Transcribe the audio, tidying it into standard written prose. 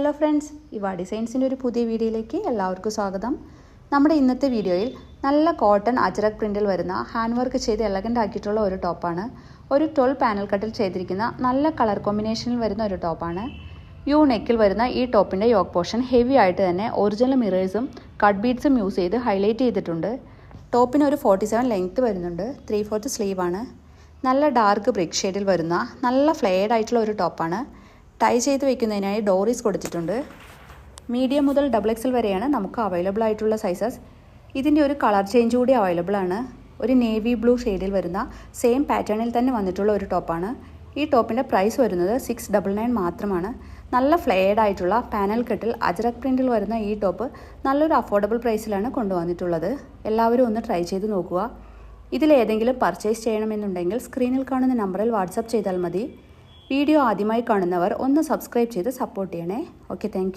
Hello friends, ഇവ ഡിസൈൻസിൻ്റെ ഒരു പുതിയ വീഡിയോയിലേക്ക് എല്ലാവർക്കും സ്വാഗതം. നമ്മുടെ ഇന്നത്തെ വീഡിയോയിൽ നല്ല കോട്ടൺ അജ്രക് പ്രിൻറ്റിൽ വരുന്ന ഹാൻഡ് വർക്ക് ചെയ്ത് എലഗൻ്റ് ആക്കിയിട്ടുള്ള ഒരു ടോപ്പാണ്. ഒരു 12 പാനൽ കട്ടിൽ ചെയ്തിരിക്കുന്ന നല്ല കളർ കോമ്പിനേഷനിൽ വരുന്ന ഒരു ടോപ്പാണ്. യു നെക്കിൽ വരുന്ന ഈ ടോപ്പിൻ്റെ യോക്ക് പോർഷൻ ഹെവി ആയിട്ട് തന്നെ ഒറിജിനൽ മിറേഴ്സും കട്ട് ബീഡ്സും യൂസ് ചെയ്ത് ഹൈലൈറ്റ് ചെയ്തിട്ടുണ്ട്. ടോപ്പിന് ഒരു 47 ലെങ്ത്ത് വരുന്നുണ്ട്. 3/4 സ്ലീവാണ്. നല്ല ഡാർക്ക് ബ്രിക്ക് ഷെയ്ഡിൽ വരുന്ന നല്ല ഫ്ലെയർഡ് ആയിട്ടുള്ള ഒരു ടോപ്പാണ്. ടൈ ചെയ്ത് വയ്ക്കുന്നതിനായി ഡോറീസ് കൊടുത്തിട്ടുണ്ട്. മീഡിയം മുതൽ XXL വരെയാണ് നമുക്ക് അവൈലബിൾ ആയിട്ടുള്ള സൈസസ്. ഇതിൻ്റെ ഒരു കളർ ചേഞ്ച് കൂടി അവൈലബിൾ ആണ്. ഒരു നേവി ബ്ലൂ ഷെയ്ഡിൽ വരുന്ന സെയിം പാറ്റേണിൽ തന്നെ വന്നിട്ടുള്ള ഒരു ടോപ്പാണ്. ഈ ടോപ്പിൻ്റെ പ്രൈസ് വരുന്നത് 699 മാത്രമാണ്. നല്ല ഫ്ലെയർഡ് ആയിട്ടുള്ള പാനൽ കട്ടിൽ അജ്രക് പ്രിൻറ്റിൽ വരുന്ന ഈ ടോപ്പ് നല്ലൊരു അഫോർഡബിൾ പ്രൈസിലാണ് കൊണ്ടുവന്നിട്ടുള്ളത്. എല്ലാവരും ഒന്ന് ട്രൈ ചെയ്ത് നോക്കുക. ഇതിലേതെങ്കിലും പർച്ചേസ് ചെയ്യണമെന്നുണ്ടെങ്കിൽ സ്ക്രീനിൽ കാണുന്ന നമ്പറിൽ വാട്സപ്പ് ചെയ്താൽ മതി. വീഡിയോ ആദ്യമായി കാണുന്നവർ ഒന്ന് സബ്സ്ക്രൈബ് ചെയ്ത് സപ്പോർട്ട് ചെയ്യണേ. Okay, thank you.